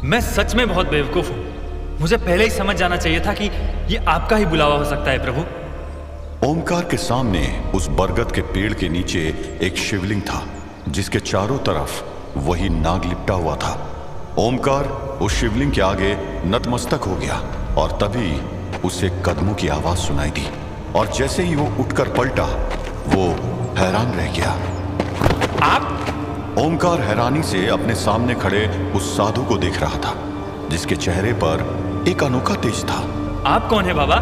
मैं सच में बहुत बेवकूफ हूं। मुझे पहले ही समझ जाना चाहिए था कि ये आपका ही बुलावा हो सकता है प्रभु। ओमकार के सामने उस बरगद के पेड़ के नीचे एक शिवलिंग था, जिसके चारों तरफ वही नाग लिपटा हुआ था। ओमकार उस शिवलिंग के आगे नतमस्तक हो गया और तभी उसे कदमों की आवाज सुनाई दी और जैसे ही वो उठकर पलटा, वो हैरान रह गया। आप? ओमकार हैरानी से अपने सामने खड़े उस साधु को देख रहा था, जिसके चेहरे पर एक अनोखा तेज था। आप कौन है बाबा?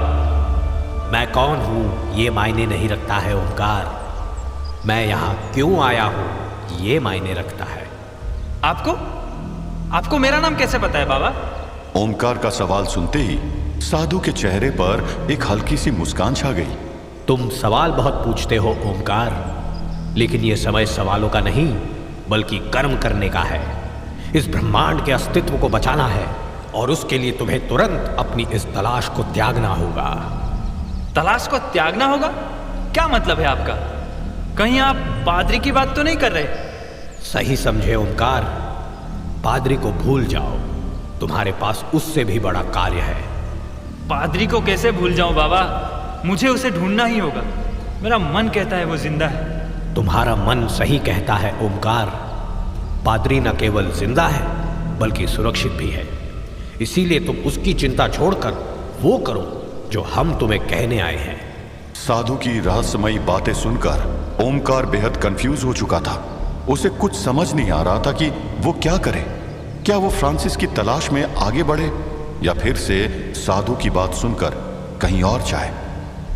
मैं कौन हूं ये मायने नहीं रखता है ओमकार, मैं यहां क्यों आया हूं ये मायने रखता है। आपको मेरा नाम कैसे पता है बाबा? ओमकार का सवाल सुनते ही साधु के चेहरे पर एक हल्की सी मुस्कान छा गई। तुम सवाल बहुत पूछते हो ओमकार, लेकिन यह समय सवालों का नहीं बल्कि कर्म करने का है। इस ब्रह्मांड के अस्तित्व को बचाना है और उसके लिए तुम्हें तुरंत अपनी इस तलाश को त्यागना होगा। तलाश को त्यागना होगा? क्या मतलब है आपका? कहीं आप पादरी की बात तो नहीं कर रहे? सही समझे ओमकार, पादरी को भूल जाओ, तुम्हारे पास उससे भी बड़ा कार्य है। पादरी को कैसे भूल जाऊं बाबा? मुझे उसे ढूंढना ही होगा। मेरा मन कहता है वो जिंदा है। तुम्हारा मन सही कहता है ओमकार, पादरी न केवल जिंदा है बल्कि सुरक्षित भी है। इसीलिए तुम उसकी चिंता छोड़कर वो करो जो हम तुम्हें कहने आए हैं। साधु की रहस्यमयी बातें सुनकर ओमकार बेहद कंफ्यूज हो चुका था। उसे कुछ समझ नहीं आ रहा था कि वो क्या करे। क्या वो फ्रांसिस की तलाश में आगे बढ़े या फिर से साधु की बात सुनकर कहीं और जाए,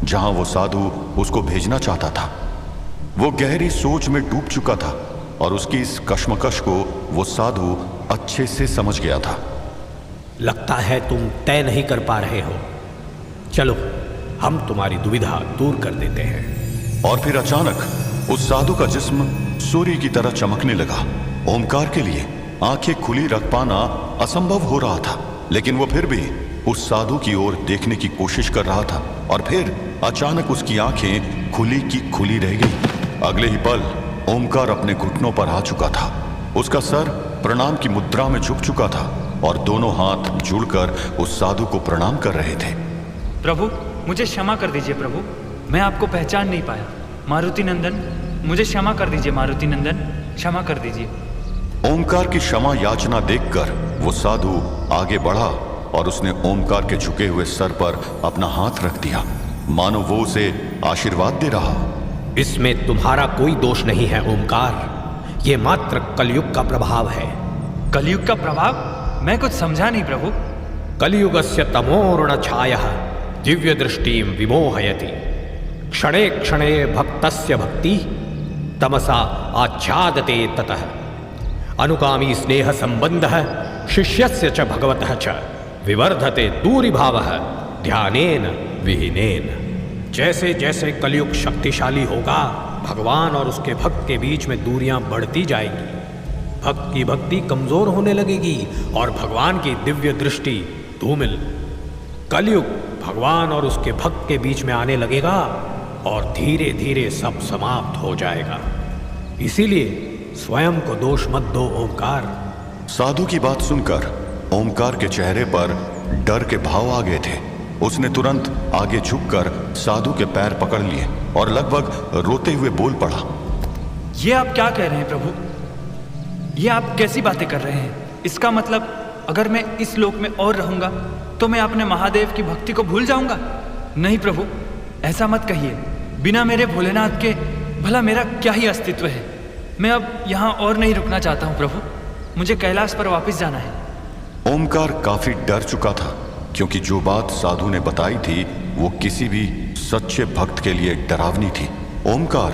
जहां वो साधु उसको भेजना चाहता था। वो गहरी सोच में डूब चुका था और उसकी इस कश्मकश को वो साधु अच्छे से समझ गया था। लगता है तुम तय नहीं कर पा रहे हो। चलो हम तुम्हारी दुविधा दूर कर देते हैं। और फिर अचानक उस साधु का जिस्म सूर्य की तरह चमकने लगा। ओमकार के लिए आंखें खुली रख पाना असंभव हो रहा था, लेकिन वो फिर भी उस साधु की ओर देखने की कोशिश कर रहा था और फिर अचानक उसकी आंखें खुली की खुली रह गई। अगले ही पल ओमकार अपने घुटनों पर आ चुका था। उसका सर प्रणाम की मुद्रा में झुक चुका था और दोनों हाथ जुड़कर उस साधु को प्रणाम कर रहे थे। प्रभु, मुझे क्षमा कर दीजिए प्रभु, मैं आपको पहचान नहीं पाया। मारुति नंदन, मुझे क्षमा कर दीजिए। मारुति नंदन, क्षमा कर दीजिए। ओमकार की क्षमा याचना देखकर वो साधु आगे बढ़ा और उसने ओमकार के झुके हुए सर पर अपना हाथ रख दिया, मानो वो उसे आशीर्वाद दे रहा। इसमें तुम्हारा कोई दोष नहीं है ओमकार, ये मात्र कलयुग का प्रभाव है। कलयुग का प्रभाव? मैं कुछ समझा नहीं प्रभु। कलियुगस्य तमोर्ण छायः दिव्य दृष्टिं विमोहयति, क्षणे क्षणे भक्तस्य भक्ति तमसा आच्छादते ततः, अनुगामी स्नेह संबंधः शिष्यस्य च भगवतः च विवर्धते दूरीभावः ध्यानेन विहीनेन। जैसे जैसे कलयुग शक्तिशाली होगा, भगवान और उसके भक्त के बीच में दूरियां बढ़ती जाएगी। भक्त की भक्ति कमजोर होने लगेगी और भगवान की दिव्य दृष्टि धूमिल। कलयुग भगवान और उसके भक्त के बीच में आने लगेगा और धीरे धीरे सब समाप्त हो जाएगा। इसीलिए स्वयं को दोष मत दो ओमकार। साधु की बात सुनकर ओमकार के चेहरे पर डर के भाव आ गए थे। उसने तुरंत आगे झुककर साधु के पैर पकड़ लिए और लगभग रोते हुए बोल पड़ा, ये आप क्या कह रहे हैं प्रभु? ये आप कैसी बातें कर रहे हैं? इसका मतलब अगर मैं इस लोक में और रहूंगा तो मैं अपने महादेव की भक्ति को भूल जाऊंगा? नहीं प्रभु, ऐसा मत कहिए। बिना मेरे भोलेनाथ के भला मेरा क्या ही अस्तित्व है। मैं अब यहाँ और नहीं रुकना चाहता हूँ प्रभु, मुझे कैलाश पर वापस जाना है। ओमकार काफी डर चुका था, क्योंकि जो बात साधु ने बताई थी वो किसी भी सच्चे भक्त के लिए डरावनी थी। ओमकार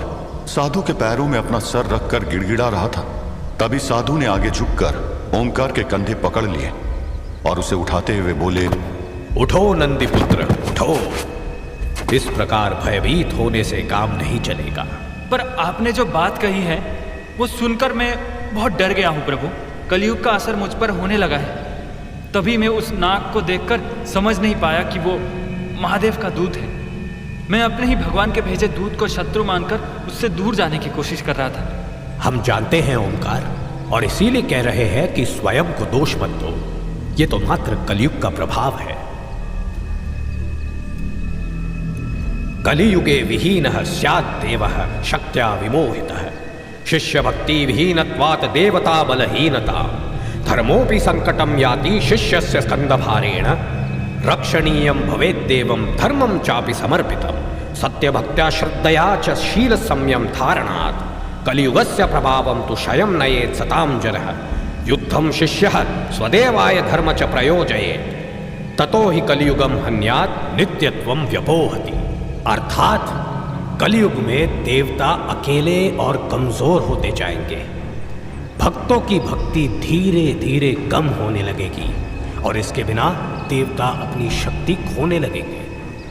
साधु के पैरों में अपना सर रखकर गिड़गिड़ा रहा था। तभी साधु ने आगे झुककर ओमकार के कंधे पकड़ लिए और उसे उठाते हुए बोले, उठो नंदी पुत्र, उठो। इस प्रकार भयभीत होने से काम नहीं चलेगा। पर आपने जो बात कही है वो सुनकर मैं बहुत डर गया हूँ प्रभु। कलयुग का असर मुझ पर होने लगा है। तभी मैं उस नाग को देखकर समझ नहीं पाया कि वो महादेव का दूत है। मैं अपने ही भगवान के भेजे दूत को शत्रु मानकर उससे दूर जाने की कोशिश कर रहा था। हम जानते हैं ओमकार, और इसीलिए कह रहे हैं कि स्वयं को दोष मत दो। ये तो मात्र कलयुग का प्रभाव है। कलियुगे विहीनः स्यात् देवः शक्त्या विमोहितः, शिष्य भक्ति विहीनत्वात् देवता बलहीनता, धर्मोपि संकटं याति शिष्यस्य स्कंदभारेण, रक्षणीयं भवेद्देवं धर्मं चापि समर्पितं, सत्यभक्त्या श्रद्धया च शील संयम धारणात्, कलियुगस्य प्रभावं तु क्षयं नयेत् सतां जनः, युद्धं शिष्यः स्वदेवाय धर्म च प्रयोजयेत्, ततो हि कलियुगं हन्यात् नित्यत्वं व्यपोहति। अर्थात कलियुग में देवता अकेले और कमजोर होते जाएंगे, भक्तों की भक्ति धीरे धीरे कम होने लगेगी और इसके बिना देवता अपनी शक्ति खोने लगेंगे,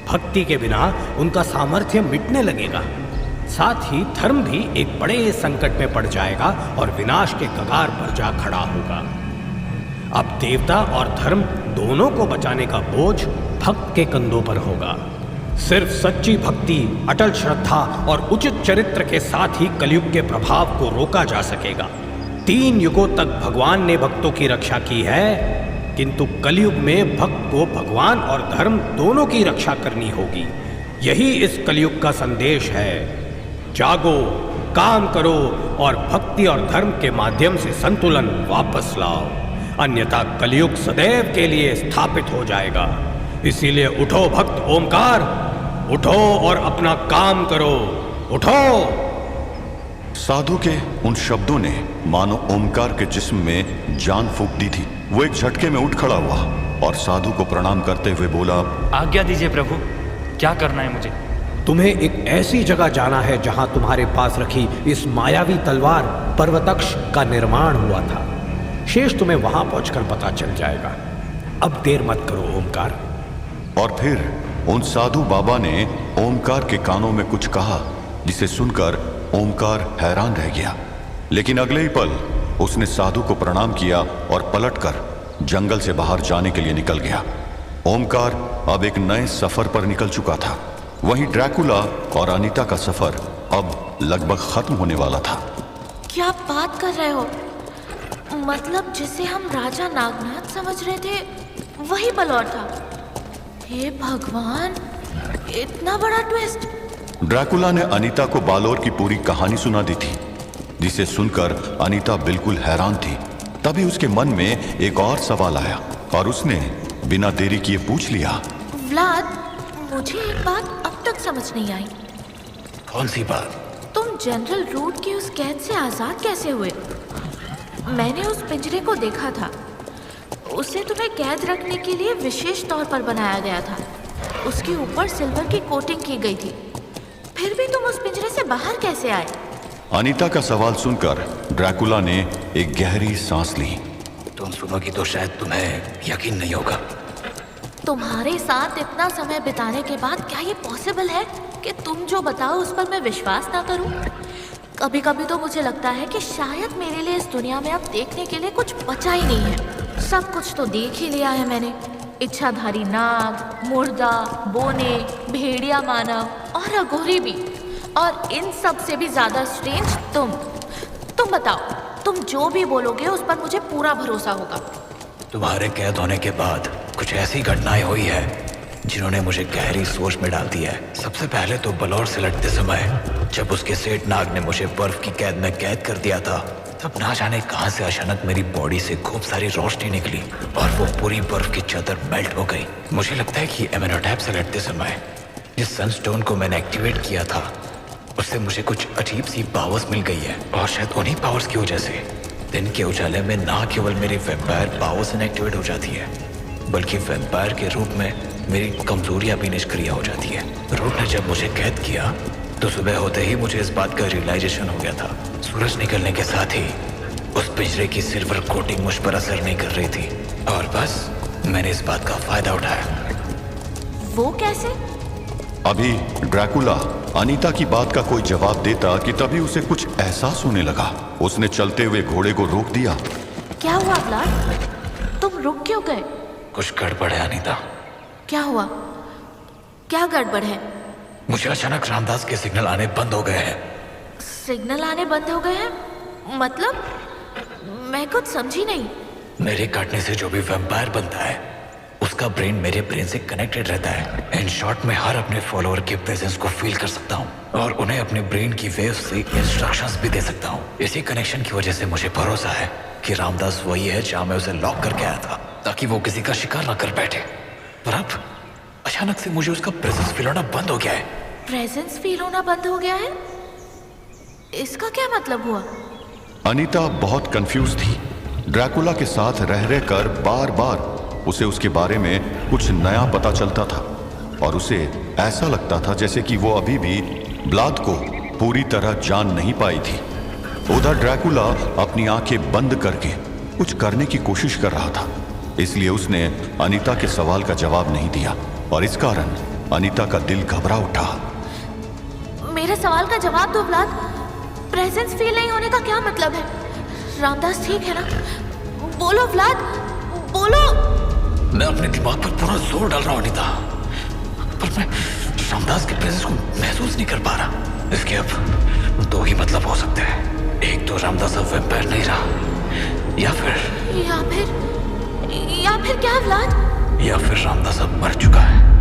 भक्ति के बिना उनका सामर्थ्य मिटने लगेगा, साथ ही धर्म भी एक बड़े संकट में पड़ जाएगा और विनाश के कगार पर जा खड़ा होगा। अब देवता और धर्म दोनों को बचाने का बोझ भक्त के कंधों पर होगा। सिर्फ सच्ची भक्ति, अटल श्रद्धा और उचित चरित्र के साथ ही कलयुग के प्रभाव को रोका जा सकेगा। 3 युगों तक भगवान ने भक्तों की रक्षा की है, किंतु कलयुग में भक्त को भगवान और धर्म दोनों की रक्षा करनी होगी। यही इस कलयुग का संदेश है। जागो, काम करो और भक्ति और धर्म के माध्यम से संतुलन वापस लाओ, अन्यथा कलयुग सदैव के लिए स्थापित हो जाएगा। इसीलिए उठो भक्त ओमकार, उठो और अपना काम करो, उठो। साधु के उन शब्दों ने मानो ओमकार के जिस्म में जान फूंक दी थी। वो एक झटके में उठ खड़ा हुआ और साधु को प्रणाम करते हुए बोला, आज्ञा दीजिए प्रभु, क्या करना है मुझे? तुम्हें एक ऐसी जगह जाना है जहां तुम्हारे पास रखी इस मायावी तलवार पर्वतक्ष का निर्माण हुआ था। शेष तुम्हें वहां पहुंचकर पता चल जाएगा। अब देर मत करो ओमकार। और फिर उन साधु बाबा ने ओमकार के कानों में कुछ कहा, जिसे सुनकर ओमकार हैरान रह गया। लेकिन अगले ही पल उसने साधु को प्रणाम किया और पलटकर जंगल से बाहर जाने के लिए निकल गया। ओमकार अब एक नए सफर पर निकल चुका था। वहीं ड्रैकुला और अनीता का सफर अब लगभग खत्म होने वाला था। क्या बात कर रहे हो? मतलब जिसे हम राजा नागनाथ समझ रहे थे वही बलौर था? हे भगवान, इतना बड़ा ट्विस्ट! ड्रैकुला ने अनीता को बालोर की पूरी कहानी सुना दी थी, जिसे सुनकर अनीता बिल्कुल हैरान थी। तभी उसके मन में एक और सवाल आया और उसने बिना देरी किए पूछ लिया, व्लाद, मुझे एक बात अब तक समझ नहीं आई। कौन सी बात? तुम जनरल रूट की उस कैद से आजाद कैसे हुए? मैंने उस पिंजरे को देखा था। उसे तुम्हें कैद रखने के लिए विशेष तौर पर बनाया गया था। उसके ऊपर सिल्वर की कोटिंग की गई थी। फिर भी तुम उस पिंजरे से बाहर कैसे आए? अनीता का सवाल सुनकर ड्रैकुला ने एक गहरी सांस ली। तुम सुनोगी तो शायद तुम्हें यकीन नहीं होगा। तुम्हारे साथ इतना समय बिताने के बाद क्या ये पॉसिबल है कि तुम जो बताओ उस पर मैं विश्वास ना करूं? कभी कभी तो मुझे लगता है कि शायद मेरे लिए इस दुनिया में अब देखने के लिए कुछ बचा ही नहीं है। सब कुछ तो देख ही लिया है मैंने। इच्छाधारी नाग, मुर्दा, बोने, भेड़िया मानव और अघोरी भी। और इन सब से भी ज्यादा स्ट्रेंज तुम बताओ, तुम जो भी बोलोगे उस पर मुझे पूरा भरोसा होगा। तुम्हारे कैद होने के बाद कुछ ऐसी घटनाएं हुई है जिन्होंने मुझे गहरी सोच में डाल दिया है। सबसे पहले तो बलौर से लड़ते समय जब उसके सेठ नाग ने मुझे बर्फ की कैद में कैद कर दिया था, तब ना जाने कहां से अचानक मेरी बॉडी से खूब सारी रोशनी निकली और वो पूरी बर्फ की चादर मेल्ट हो गई। मुझे लगता है कि एमेनोटैप से लड़ते समय जिस सनस्टोन को मैंने एक्टिवेट किया था उससे मुझे कुछ अजीब सी पावर्स मिल गई है। और शायद उन्हीं पावर्स की वजह से दिन के उजाले में ना केवल मेरी वैम्पायर पावर्स इनएक्टिवेट हो जाती है, बल्कि वैम्पायर के रूप में मेरी कमजोरियां भी निष्क्रिय हो जाती है। रूट ने जब मुझे कैद किया तो सुबह होते ही मुझे इस बात का रियलाइजेशन हो गया था। सूरज निकलने के साथ ही उस पिंजरे की सिल्वर कोटिंग मुझ पर असर नहीं कर रही थी और बस मैंने इस बात का फायदा उठाया। वो कैसे? अभी ड्रैकुला अनीता की बात का कोई जवाब देता कि तभी उसे कुछ एहसास होने लगा। उसने चलते हुए घोड़े को रोक दिया। क्या हुआ व्लाद? तुम रुक क्यों गए? कुछ गड़बड़ है अनीता। क्या हुआ? क्या गड़बड़ है? मुझे अचानक रामदास के सिग्नल आने बंद हो गए हैं। सिग्नल आने बंद हो गए हैं? मतलब मैं कुछ समझी नहीं। मेरे काटने से जो भी वैम्पायर बनता है उसका ब्रेन मेरे ब्रेन से कनेक्टेड रहता है। इन शॉर्ट, मैं हर अपने फॉलोअर के प्रेजेंस को फील कर सकता हूँ और उन्हें अपने ब्रेन की वेव से इंस्ट्रक्शंस भी दे सकता हूँ। इसी कनेक्शन की वजह से मुझे भरोसा है कि रामदास वही है जहाँ मैं उसे लॉक करके आया था, ताकि वो किसी का शिकार ना कर बैठे। पर अब अचानक से मुझे उसका प्रेजेंस फील होना बंद हो गया है। प्रेजेंस फील होना बंद हो गया है? इसका क्या मतलब हुआ? अनीता बहुत कंफ्यूज थी। ड्रैकुला के साथ रह रहकर बार बार उसे उसके बारे में कुछ नया पता चलता था और उसे ऐसा लगता था जैसे कि वो अभी भी ब्लाद को पूरी तरह जान नहीं पाई थी। उधर ड्रैकुला अपनी आंखें बंद करके कुछ करने की कोशिश कर रहा था, इसलिए उसने अनीता के सवाल का जवाब नहीं दिया और इस कारण अनीता का दिल घबरा उठा। मेरे सवाल का जवाब दो व्लाद। प्रेजेंस फील नहीं होने का क्या मतलब है? रामदास ठीक है ना? बोलो व्लाद, बोलो। मैं अपने दिमाग पर पूरा जोर डाल रहा हूँ अनीता, पर मैं रामदास के प्रेजेंस को महसूस नहीं कर पा रहा। इसके अब दो ही मतलब हो सकते हैं। एक तो रामदास अब वैम्पायर नहीं रहा, या फिर क्या व्लाद? या फिर रामदास अब मर चुका है।